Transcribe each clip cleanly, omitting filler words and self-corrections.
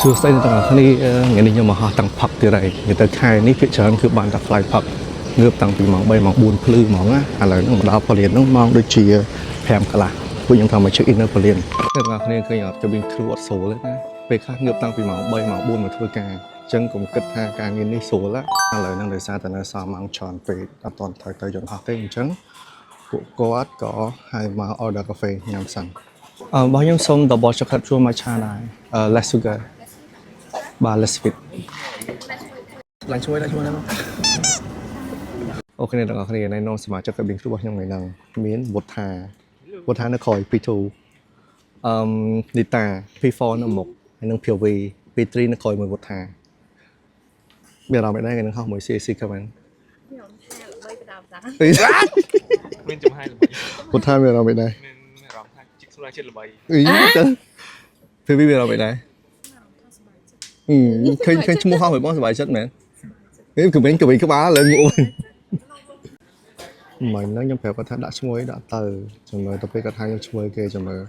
សួស្តីអ្នកទាំងអស់គ្នាថ្ងៃនេះខ្ញុំមកហោះតាំងផឹកទៀតហើយនិយាយទៅខែនេះភាគច្រើនគឺបានតែ fly ផឹកងើបតាំងពីម៉ោង3ម៉ោង4ភ្លឺហ្មងណាឥឡូវហ្នឹងមកដល់ពលានហ្នឹងម៉ោងដូចជា5កន្លះពួកខ្ញុំថាមក check in នៅពលានអ្នកទាំងអស់គ្នាឃើញអត់ cabin crew អត់ស្រួលទេណាពេលខ្លះងើបតាំងពីម៉ោង3ម៉ោង4មកធ្វើការអញ្ចឹងកុំគិតថាការងារនេះស្រួលណាឥឡូវហ្នឹងដោយសារតែនៅសល់ម៉ោងច្រើនពេកអត់ទាន់ត្រូវទៅយន្តហោះទេអញ្ចឹងពួកគាត់ក៏ហៅមក order កាហ្វេញ៉ាំសិនរបស់ខ្ញុំសុំ double chocolate ជួរ matcha ដែរless sugar បាទ less sweet ឡើងឈ្មោះហ្នឹងអូខេអ្នកទាំងអស់គ្នាណែនាំសមាជិក cabin crew របស់ខ្ញុំថ្ងៃហ្នឹងមានវុធានៅក្រោយ P2 នីតា P4 នៅមុខហើយនឹង PV P3 នៅក្រោយមួយវុធាមានអារម្មណ៍មិនដែរថ្ងៃហ្នឹងហោះមួយ CAC comment ខ្ញុំថាល្បីបដាបដាមានចំហាយល្បីវុធាមានអារម្មណ៍មិនដែរមានអារម្មណ៍ថាជីកស្រួលចិត្តល្បីអីចឹង PV មានអារម្មណ៍មិនដែរឃើញឈ្មោះហោះមួយបងសប្បាយចិត្តមែននេះគឺវិញក្បាលលើងក់វិញមិនហ្នឹងខ្ញុំប្រាប់គាត់ថាដាក់ឈ្មោះអីដាក់ទៅចាំមើលទៅពេលគាត់ថាខ្ញុំឈ្មោះគេចាំមើល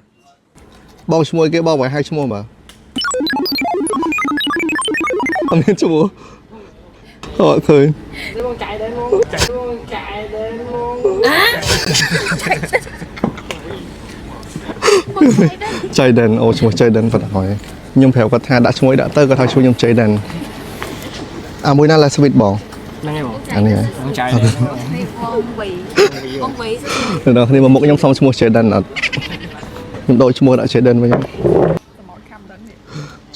បងឈ្មោះគេបងបើហៅឈ្មោះមើលអត់មានឈ្មោះអត់ឃើញបងចៃដែរបងចៃដែរចៃដិនអូឈ្មោះចៃដិនប៉ុណ្ណោះហើយខ្ញុំប្រាប់គាត់ថាដាក់ឈ្មោះដាក់ទៅគាត់ថាឈ្មោះខ្ញុំចៃដិនមួយណាឡាស្វីតបងហ្នឹងហើយបងអានេះហើយបងចៃដែរបងវីដល់គ្នាមកមុខខ្ញុំសុំឈ្មោះចៃដិនអត់ខ្ញុំដូរឈ្មោះដាក់ចៃដិនវិញ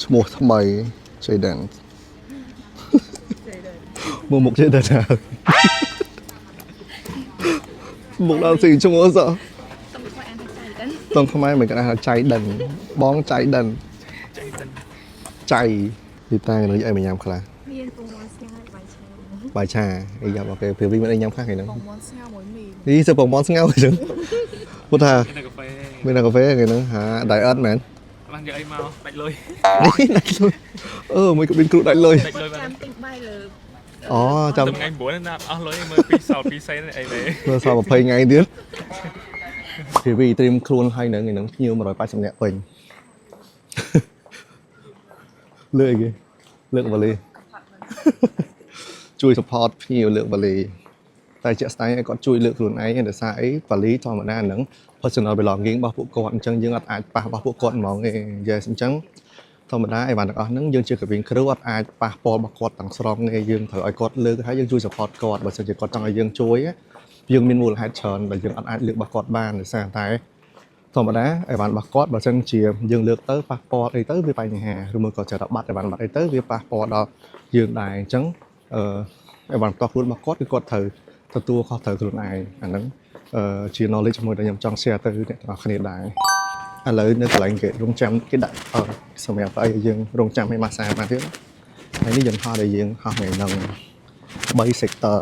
ឈ្មោះថ្មីចៃដិនមកមុខចៃដិនហើយមុខដល់ស៊ីឈ្មោះសោះតំខ្មែរមិនគេថាចៃដិនបងចៃដិនចៃទីតានៅអីមកញ៉ាំខ្លះមានពងមាន់ស្ងោរបាយឆាអីយ៉ាប់អូខេពេលវិញមិនអីញ៉ាំខ្លះថ្ងៃហ្នឹងពងមាន់ស្ងោរមួយមីនេះសើពងមាន់ស្ងោរអញ្ចឹងពុតថាមានកាហ្វេមានកាហ្វេថ្ងៃហ្នឹងហាដៃអត់មែនបានយកអីមកដាច់លុយដាច់លុយមួយកាប៊ីនគ្រូដាច់លុយចាំទិញបាយលើអូចាំថ្ងៃ9ណាអស់លុយមើលពីសល់2សេនអីមែនមើលសល់20ថ្ងៃទៀតពីវីត្រៀមខ្លួនហើយនៅថ្ងៃហ្នឹងភ្ញៀវ180នាក់ពេញលើអីគេលើកវ៉ាលីជួយ support ភ្ញៀវលើកវ៉ាលីតែជាក់ស្ដែងឲ្យគាត់ជួយលើកខ្លួនឯងដោយសារអីវ៉ាលីធម្មតាហ្នឹង personal belonging របស់ពួកគាត់អញ្ចឹងយើងអត់អាចប៉ះរបស់ពួកគាត់ហ្មងទេ yes អញ្ចឹងធម្មតាអីវ៉ាន់ទាំងអស់ហ្នឹងយើងជា cabin crew អត់អាចប៉ះពាល់របស់គាត់ទាំងស្រុងទេយើងត្រូវឲ្យគាត់លើកហើយយើងជួយ support គាត់បើមិនជាគាត់ចង់ឲ្យយើងជួយយើងមានមូលហេតុច្រើនដែលយើងអត់អាចលើករបស់គាត់បានដោយសារតែធម្មតាអីវ៉ាន់របស់គាត់បើមិនជាយើងលើកទៅប៉ះពាល់អីទៅវាបញ្ហាឬមួយក៏ចរបាត់អីវ៉ាន់បាត់អីទៅវាប៉ះពាល់ដល់យើងដែរអញ្ចឹងអីវ៉ាន់ផ្ទាល់ខ្លួនរបស់គាត់គឺគាត់ត្រូវទទួលខុសត្រូវខ្លួនឯងអាហ្នឹងជា knowledge មួយដែលខ្ញុំចង់ share ទៅអ្នកទាំងអស់គ្នាដែរឥឡូវនៅកន្លែងគេរងចាំគេដាក់សម្រាប់ឲ្យយើងរងចាំឲ្យម៉ាសាបានទៀតហើយនេះយើងហោះដែលយើងហោះថ្ងៃហ្នឹង3 sector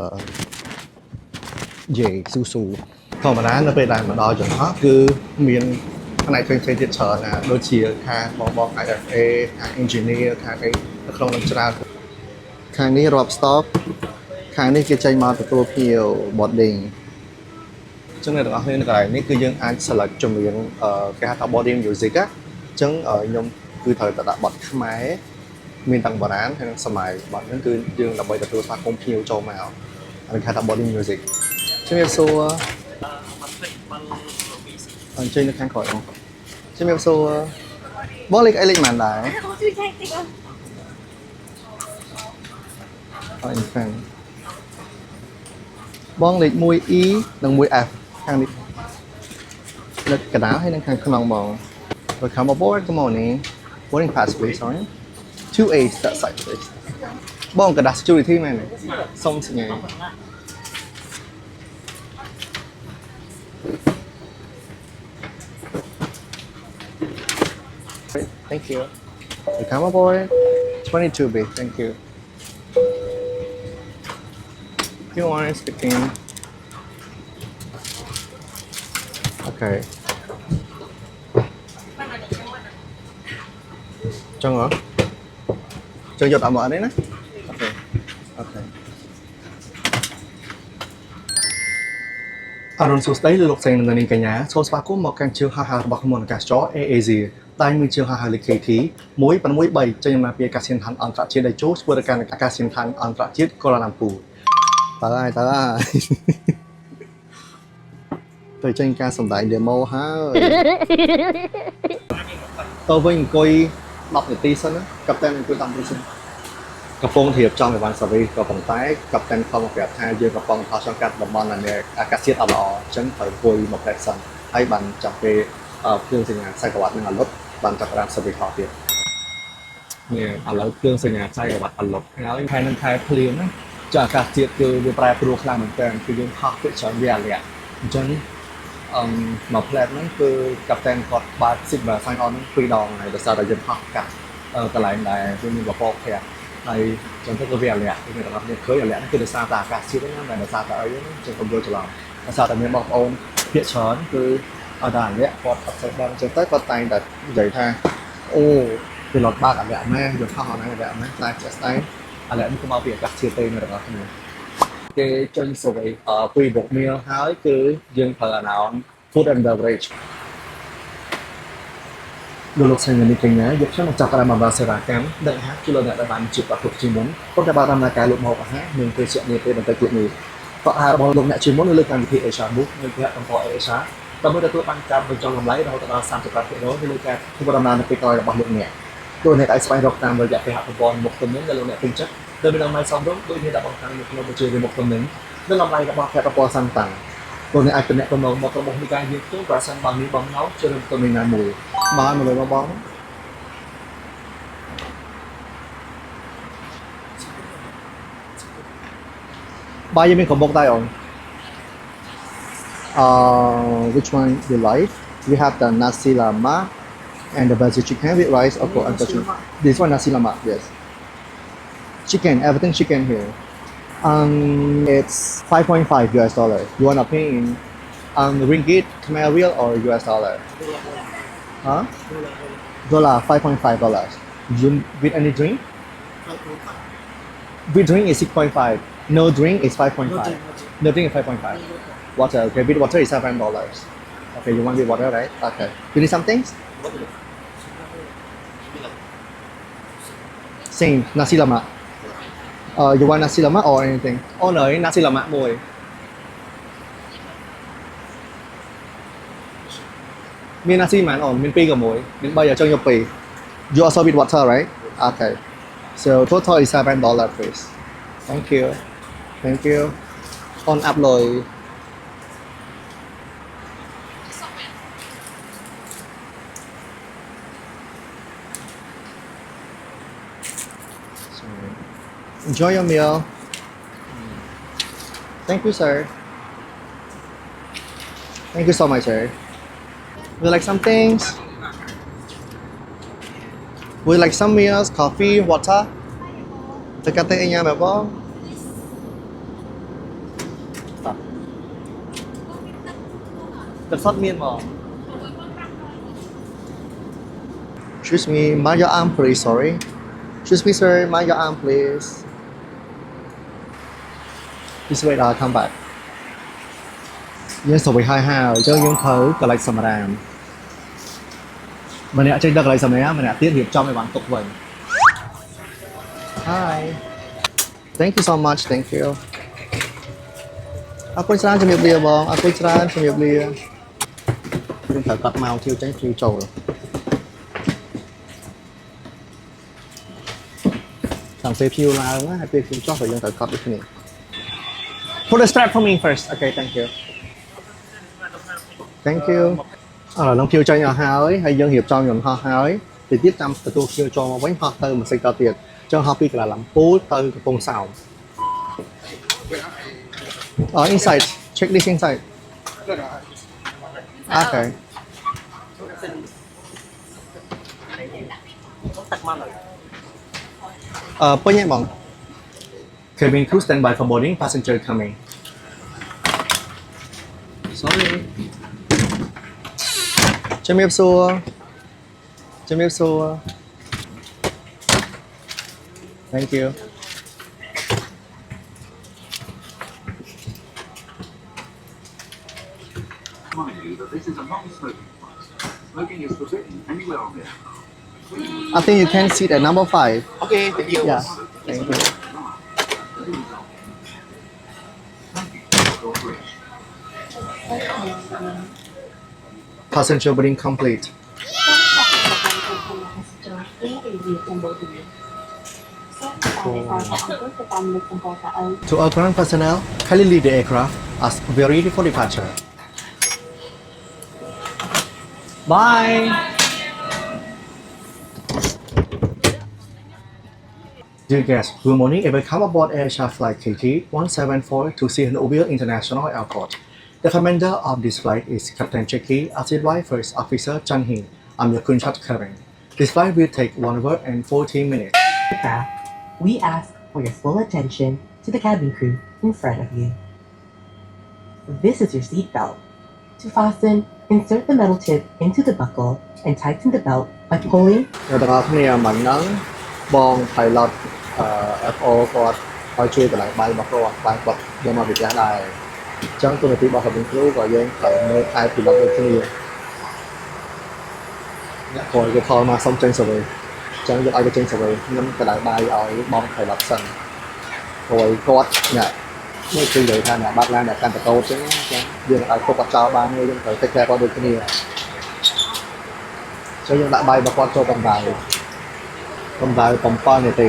យេស៊ូធម្មតានៅពេលដែលមកដល់ចន្លោះគឺមានផ្នែកផ្សេងៗទៀតច្រើនណាដូចជាខាងបង IFA ខាង engineer ខាងអីនៅក្នុងនឹងច្រើនខាងនេះរាប់ stop ខាងនេះគេចេញមកទទួលភ្ញៀវ boarding ចឹងអ្នកទាំងអស់គ្នានៅកន្លែងនេះគឺយើងអាច select ចម្រៀងគេហៅថា boarding music អញ្ចឹងខ្ញុំគឺត្រូវតែដាក់បទខ្មែរមានទាំងបុរាណហើយនិងសម័យបទហ្នឹងគឺយើងដើម្បីទទួលស្វាគមន៍ភ្ញៀវចូលមកហើយគេហៅថា boarding music ជំរាបសួរអញ្ជើញនៅខាងក្រោយបងជំរាបសួរបងលេខអីលេខប៉ុន្មានដែរជួយចែកតិចអូអញ្ចឹងបងលេខ 1E និង 1F ខាងនេះនៅកណ្ដាលហើយនិងខាងក្នុងបង Welcome aboard good morning boarding pass please sorry 2A that side please បងកណ្ដាល security មែនទេសុំសញ្ញាThank you. Welcome aboard. 22B. Thank you. You are speaking. Okay. Chân hả? Chân giật ẩm ở đấy nè. Okay. Okay. អរុនសួស្តីលោកសេងនៅនេះកញ្ញាសូមស្វាគមន៍មកកាន់ជើងហោះហើររបស់មន្តអាកាសចរ AAZ តែមានជាងហៅលេខ KT 163ចេញមកពីអាកាសយានដ្ឋានអន្តរជាតិដែលចូលធ្វើការអាកាសយានដ្ឋានអន្តរជាតិកូឡាឡាំពូតើហើយទៅចេញការសម្ដែង demo ហើយទៅវិញអង្គុយ10នាទីសិនណាកាប់តែអង្គុយ10នាទីសិនកំពុងរៀបចំអីវ៉ាន់សាវីក៏ប៉ុន្តែកាប់តែខំប្រាប់ថាយើងកំពុងថតចង្កាត់តំបន់អាកាសធាតុអត់ល្អអញ្ចឹងត្រូវអង្គុយមកប្រែកសិនហើយបានចាប់ពេលគ្រឿងសញ្ញាខ្សែក្រវ៉ាត់នឹងអលុតបានចាប់ផ្ដើមសាវីថតទៀតនេះឥឡូវគ្រឿងសញ្ញាខ្សែក្រវ៉ាត់អលុតហើយខែនឹងខែភ្លៀងណាចាអាកាសធាតុគឺវាប្រែប្រួលខ្លាំងមែនទែនគឺយើងខុសពីច្រើនវាលាក់អញ្ចឹងមកផ្លែតហ្នឹងគឺកាប់តែគាត់បើក Sigma sign on 2ដងហើយដោយសារតែយើងហោះកាត់កន្លែងដែលវាមានកពកផ្ទះហើយចឹងទៅវាលាក់គឺរបស់នេះឃើញលាក់ហ្នឹងគឺដោយសារតែអាកាសធាតុហ្នឹងតែដោយសារតែអីហ្នឹងចឹងកុំយល់ច្រឡំដោយសារតែមានបងប្អូនភាគច្រើនគឺអត់ដល់លាក់គាត់អត់សូវដឹងចឹងទៅគាត់តែងតែនិយាយថាអូពីរត់បើកអាលាក់ម៉ែយើងហោះអត់ហ្នឹងអាលាក់ម៉ែតែជាក់ស្ដែងអាលាក់នេះគឺមកពីអាកាសធាតុទេនៅរបស់គ្នាគេចេញសុយពីបុកមៀលហើយគឺយើងប្រើអាណោន food and beverage លោកស្រីនេះកញ្ញាយកខ្ញុំមកចាប់តាមបម្រើសេវាកម្មដឹកអាហារជួយលោកអ្នកដែលបានជួបប្រទល់ជាមុនប៉ុន្តែបានដំណើរការលក់ម្ហូបអាហារនឹងពេលជានេះពេលបន្តិចទៀតនេះតោះអាហាររបស់លោកអ្នកជាមុននៅលើកម្មវិធី Asia Book នៅគេហទំព័រ Asia ដើម្បីទទួលបានការបញ្ចុះតម្លៃរហូតដល់ 35% នៅលើការធ្វើដំណើរនៅពេលក្រោយរបស់លោកអ្នកលោកអ្នកអាចស្វែងរកតាមរយៈគេហទំព័រមុខទំនិញដែលលោកអ្នកពេញចិត្តដោយមានតម្លៃសមរម្យដោយមានដាក់បង្ហាញនៅក្នុងបញ្ជីមុខទំនិញនិងតម្លៃរបស់ផលិតផលសាំតាំងលោកអ្នកអាចទំនាក់ទំនងមករបស់នៃការយើងទៅប្រសិនបើមានបំណងជួយរំទំនិញណាមួយបានមកលើបងបាយមានកំបុកដែរអូនwhich one you like we have the nasi lemak and the veggie chicken with rice or and this one nasi lemak yes chicken everything chicken here it's 5.5 US dollar you want to pay in ringgit Khmer real or US dollar huh dollar 5.5 dollars you with any drink with drink is 6.5 no drink is 5.5 no drink is 5.5 water okay with water is $7 okay you want with water right okay you need something same nasi lemak you want nasi lemak or anything oh no nasi lemakមួយមាន nasi មិនអូនមាន2ក៏មួយមាន3ឲ្យចង់យក2 you also with water right okay so total is $7 please thank you on up លុយEnjoy your meal. Thank you, sir. Thank you so much, sir. Would you like some things? Would you like some meals, coffee, water? Tất cả tên anh em phải không? Tập phát miên mà. Excuse me, mind your arm, please. Sorry. Excuse me, sir. Mind your arm, please. This way, I'll come back. យើងសុំឲ្យហើយអញ្ចឹងយើងធ្វើកន្លែងសម្រាមម្នាក់ចេញដល់កន្លែងសម្រាមម្នាក់ទៀតរៀបចំឲ្យបានទុកវិញ Hi Thank you so much thank you អរគុណច្រើនជំរាបលាបងអរគុណច្រើនជំរាបលាយើងត្រូវកាត់មកធៀវចេញធៀវចូលតាមពេលភៀវឡើងណាហើយពេលភៀវចុះក៏យើងត្រូវកាត់ដូចគ្នា Put the strap for me first okay thank you Thank you ឥឡូវនឹងភៀវចេញអស់ហើយយើងរៀបចំយន្តហោះហើយទៅទៀតចាំទទួលភៀវចូលមកវិញហោះទៅម៉ាស៊ីនតទៀតចង់ហោះពីកន្លែងលំពូលទៅកំពង់សោម inside check this inside okay ពេញហើយបង Cabin crew stand by for boarding passenger coming sorry ជំរាបសួរ Thank you Remind you that this is a non-smoking device. Smoking is forbidden anywhere on there. I think you can sit at number 5. Okay, thank you. Yeah. Thank you. Passenger boarding complete. To our ground personnel, kindly leave the aircraft as we are ready for departure. Bye. Dear guests, good morning and welcome aboard Air Flight KT 174 to Sihanoukville International Airport. The commander of this flight is Captain Jackie, Assistant First Officer Chan Hin. I'm your Kunchat Karen. This flight will take 1 hour and 14 minutes. Aircraft, we ask for your full attention to the cabin crew in front of you. This is your seat belt. To fasten, insert the metal tip into the buckle and tighten the belt by pulling. អ្នកទាំងអស់គ្នាមិនហ្នឹងបង pilot FO គាត់ឲ្យជួយកន្លែងបាយរបស់គាត់បានគាត់យកមកពីផ្ទះដែរអញ្ចឹងទូនាទីរបស់ cabin crew ក៏យើងត្រូវមើលថែ pilot ដូចគ្នាអ្នកគាត់គេខលមកសុំចេញ survey អញ្ចឹងយើងឲ្យទៅចេញ survey ខ្ញុំកន្លែងបាយឲ្យបង pilot សិនព្រោះគាត់អ្នកនេះគឺនិយាយថាអ្នកបាត់ឡានអ្នកកាន់តកោតអញ្ចឹងយើងអាចទុកគាត់ចោលបានយើងត្រូវ take care គាត់ដូចគ្នាចឹងយើងដាក់បាយរបស់គាត់ចូលកម្ដៅ7នាទី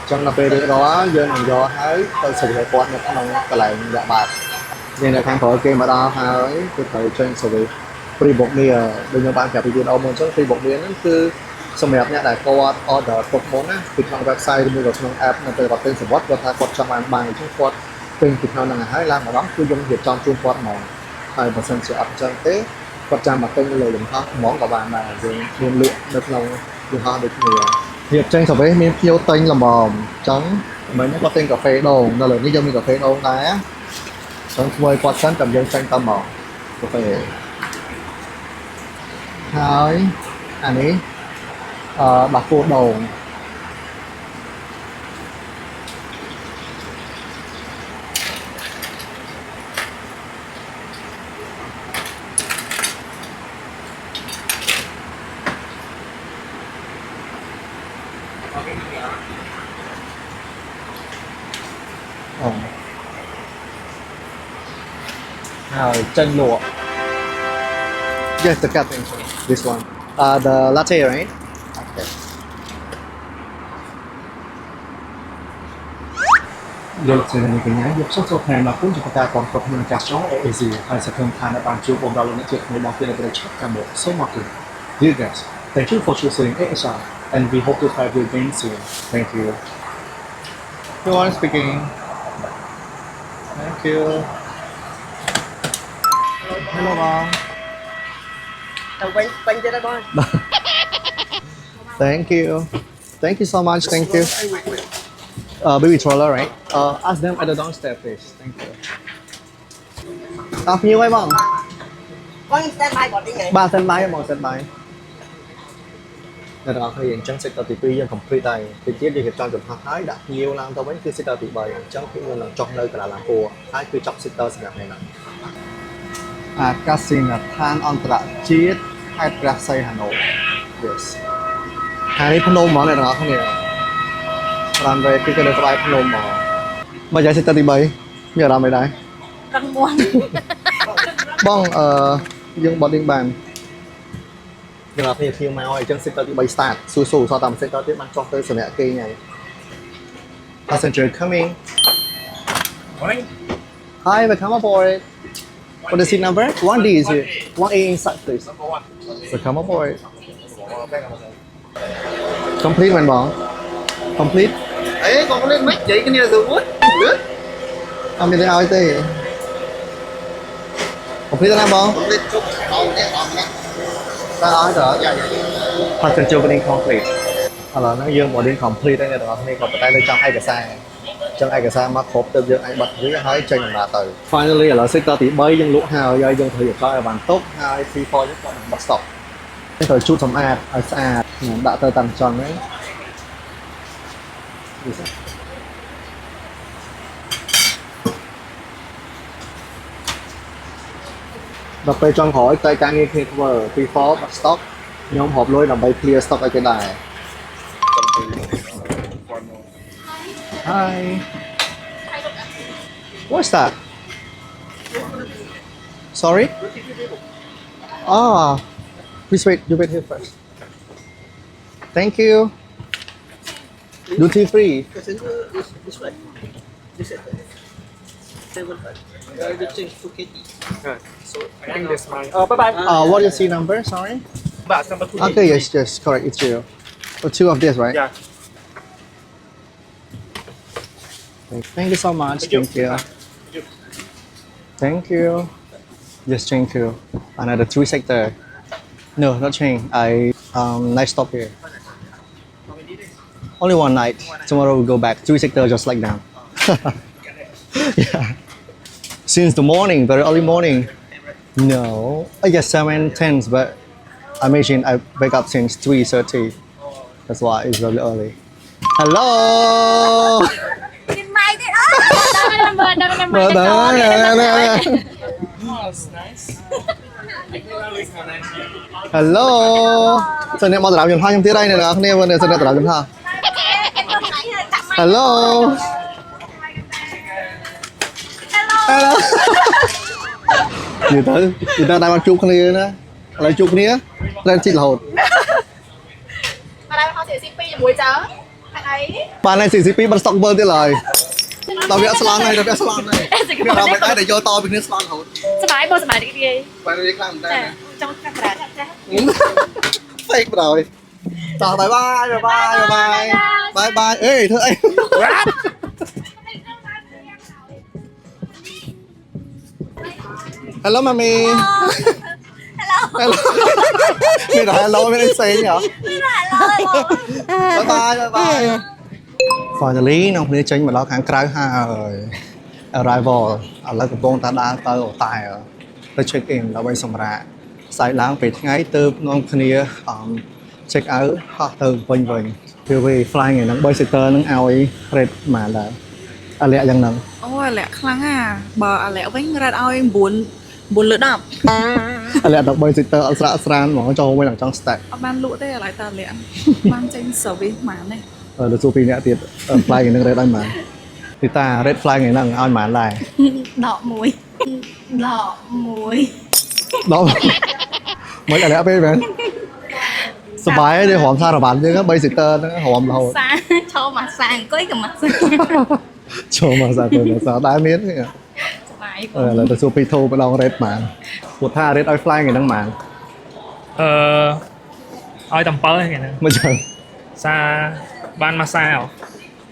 ចឹងដល់ពេលរួចរាល់យើងនឹងយកហើយទៅសេវាគាត់នៅក្នុងកន្លែងដាក់បាតយើងនៅខាងក្រោយគេមកដល់ហើយគឺត្រូវចេញសេវា free book meal ដូចខ្ញុំបានប្រាប់ពីវីដេអូមុនចឹង free book meal ហ្នឹងគឺសម្រាប់អ្នកដែលគាត់ order ទុកមុនណាពីក្នុង website ឬមួយក៏ក្នុង app នៅពេលគាត់ទិញសវត្ថគាត់ថាគាត់ចង់បានអញ្ចឹងគាត់ទិញពីក្នុងហ្នឹងហើយឡើងម្ដងគឺយើងរៀបចំជូនគាត់ហ្មងហើយបើសិនជាអត់អញ្ចឹងទេគាត់ចាំមកទិញលើយន្តហោះហ្មងក៏បានដែរយើងមានលក់នៅក្នុងយន្តហោះដូចគ្នារៀបចេញសវេមានភ្ញៀវទិញល្មមអញ្ចឹងមិញគាត់ទិញកាហ្វេដូងដល់ឥឡូវនេះយើងមានកាហ្វេដូងដែរអញ្ចឹងធ្វើឲ្យគាត់សិនតែយើងចេញទៅមកកាហ្វេហើយអានេះបាក់គោដូងហើយចេញលក់ Yes, the captain. This one. The latte, right? Okay. លោកស្រីនិងកញ្ញាយកចូលផ្នែកមកគុំចំពោះការគ្រប់គ្រងម្ចាស់ចុង AAC ហើយសង្ឃឹមថានៅបានជួបបងប្អូនអ្នកជាតិរបស់គ្នានៅប្រទេសកម្ពុជាសូមអរគុណ Dear guests, thank you for choosing ASR and we hope to have you again soon. Thank you. You are speaking. Thank you. Hello, Mom. Quanh trên đó con. Thank you. Thank you so much. Thank you. Baby stroller, right? Ask them at the downstairs, please. Thank you. Nhiều hay không? Con standby còn đi nghỉ. បាទ standby ហ្មង standby អ្នកទាំងអស់គ្នាអញ្ចឹង sector ទី2យើង complete ហើយទីទៀតយើងរៀបចំចំហហើយដាក់ភ្ញៀវឡើងទៅវិញគឺ sector ទី3អញ្ចឹងគឺយើងនឹងចុះនៅកណ្ដាលឡានពួរហើយគឺចប់ sector សម្រាប់នេះអាកាសយានដ្ឋានអន្តរជាតិខេត្តព្រះសីហនុ Yes ហើយនេះភ្នំហ្មងអ្នកទាំងអស់គ្នា runway គឺនៅក្បែរភ្នំហ្មងមកយ៉ាង sector ទី3មានអារម្មណ៍អីដែរ Căng muôn បងយើង boarding បានយើងអត់គ្នាធៀងមកអញ្ចឹង sector ទី3 start ស៊ូស៊ូសតតាម sector ទៀតបានចុះទៅសម្រាប់គេហើយ Passenger coming Morning. Hi welcome aboard What is seat number? 1D is here 1A inside please So come aboard Complete មែនបង Complete អេ complete មិននិយាយគ្នាទៅមួយ អត់មានទេឲ្យទេ Complete ណាបង complete ជប់អស់នេះអស់នេះ តែឲ្យតើ យ៉ា Passenger boarding complete ឥឡូវហ្នឹងយើង boarding complete ហើយអ្នកទាំងអស់គ្នាក៏ប៉ុន្តែនៅចាំឯកសារចឹងឯកសារមកគ្រប់ទៅយើងអាចបិទវាហើយចេញដំណើរទៅ Finally ឥឡូវ sector ទី3យើងលក់ហើយយើងត្រូវរៀបចំឲ្យបានទុកហើយ P4 យើងក៏នឹងបិទ stock យើងត្រូវជូតសម្អាតឲ្យស្អាតដាក់ទៅតាមចង់ហ្នឹងដល់ពេលចង់ក្រោយតែការងារគ្នាធ្វើ P4 បាត់ stock ខ្ញុំហូបលុយដើម្បី clear stock ឲ្យគេដែរ Hi What's that Sorry Please wait you wait here first Thank you Duty free This way. This is 7.5. You change to KT. So I think this mine. Bye bye. What is your number sorry Box number 2. Okay yes correct it's you two of this right Yeah. Thank you so much. Thank you. Thank you. Yes, thank you. Another 3 sector. No, not change. Night stop here. Only one night. Tomorrow we'll go back. 3 sector just like now. Yeah. Since the morning, very early morning. No. I guess 7:10, but I imagine I wake up since 3:30. That's why it's very early. Hello. กินไม้ดิดังระเบิดดังระเบิด Oh, it's nice. Hello សិនអ្នកមកតារាខ្ញុំថាខ្ញុំទៀតហើយអ្នកនរគ្នាមើលសិនអ្នកតារាខ្ញុំថា Hello Hello និយាយទៅតែបានជួបគ្នាណាឥឡូវជួបគ្នាត្រូវជីករហូត มาได้เขา42ជាមួយចើអី បានហើយ42បានស្តុកមើលទៀតហើយដល់វាស្លងហើយដល់វាស្លងហើយវារំមិនដែរតែយកតពីគ្នាស្លងរហូត សบายបងសบายតិចទៀត បាននេះខ្លាំងតែ ចង់កាត់ប្រាក់ចាស់ fake បដ ாய் តោះបាយបាយអេធ្វើអី Hello mami Hello មានតែ hello មានអីផ្សេងហ៎ Bye bye Finally น้องគ្នាចេញមកដល់ខាងក្រៅហើយ Arrival ឥឡូវកំពុងតែដើរទៅអូតែទៅ check in ដើម្បីសម្រាកផ្សាយឡើងពេលថ្ងៃទៅនាំគ្នា check out ហោះទៅវិញគឺវា fly ថ្ងៃហ្នឹង boy sitter ហ្នឹងឲ្យ rate ប៉ុន្មានដែរអាលាក់យ៉ាងហ្នឹង អូអាលាក់ខ្លាំងអាបើអាលាក់វិញរត់ឲ្យ9លើ10 អាលាក់ដល់ boy sitter អត់ស្រាក់ស្រានហ្មងចូលវិញដល់ចង់ stack អត់បានលក់ទេអាឡៃតាលាក់បានចេញ service ប៉ុន្មានទេ ទៅសួរពីអ្នកទៀត fly ថ្ងៃហ្នឹង rate ឲ្យប៉ុន្មានទីតា rate fly ថ្ងៃហ្នឹងឲ្យប៉ុន្មានដែរ ដកមួយ ដល់មិនអាលាក់ពេលមែនសบายទេរំសារបានយើង boy sitter ហ្នឹងរំរហូត សាចូលមកសាអង្គុយក៏មកសា ចូលមកសាទៅសាដែរមានទេ សบาย ឥឡូវទៅសួរពីធូរម្ដង rate ប៉ុន្មានគាត់ថា rate ឲ្យ fly ថ្ងៃហ្នឹងប៉ុន្មាន ឲ្យតំ7ហ្នឹង មិនចឹង សាបានម៉ាសា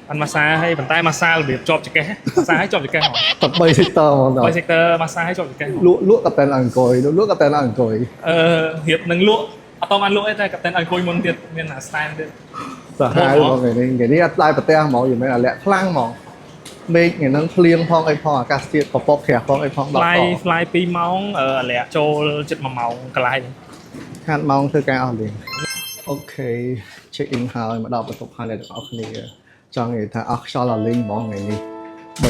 បានម៉ាសាហើយប៉ុន្តែម៉ាសារបៀបជាប់ចង្កេះម៉ាសាឲ្យជាប់ចង្កេះ តែ boy sitter ហ្មងដល់ បើ sector ម៉ាសាឲ្យជាប់ចង្កេះ លក់កាតែនអង្គុយលក់កាតែនអង្គុយ រៀបនឹងលក់អត់តបានលក់ទេតែកាតែនអង្គុយមុនទៀតមានអា stand ទៀត សាហាវហ្មងថ្ងៃនេះអត់ដែរប្រទេសហ្មងយល់មែនអាលាក់ខ្លាំងហ្មងមេឃថ្ងៃហ្នឹងភ្លៀងផងអីផងអាកាសធាតុពពកក្រាស់ផងអីផងដល់ fly 2ម៉ោងអាលាក់ចូលជិត1ម៉ោងកន្លះហ្នឹង ខាត់ម៉ោងធ្វើការអស់លេងអូខេ check in ហើយមកដល់បន្ទប់ហើយអ្នកទាំងអស់គ្នាចង់និយាយថាអស់ខ្យល់អលេងហ្មងថ្ងៃនេះ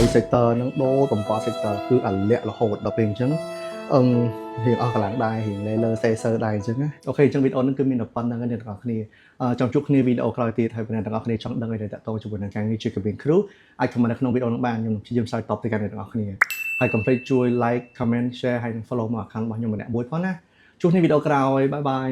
3 sector ហ្នឹងដូរកំប៉ុង sector គឺអាលាក់រហូតដល់ពេលអញ្ចឹងរៀងអស់កម្លាំងដែររៀងលេលើសេសើដែរអញ្ចឹងណាអូខេអញ្ចឹងវីដេអូហ្នឹងគឺមានតែប៉ុណ្្នឹងទេអ្នកទាំងអស់គ្នាចង់ជួបគ្នាវីដេអូក្រោយទៀតហើយអ្នកទាំងអស់គ្នាចង់ដឹងអីដែលតទៅជាមួយនឹងការងារជា cabin crew អាច comment នៅក្នុងវីដេអូហ្នឹងបានខ្ញុំព្យាយាមឆ្លើយតបទៅកាន់អ្នកទាំងអស់គ្នាហើយកុំភ្លេចជួយ like comment share ហើយ follow មក account របស់ខ្ញុំម្នាក់មួយផងណាជួបគ្នាវីដេអូក្រោយបាយបាយ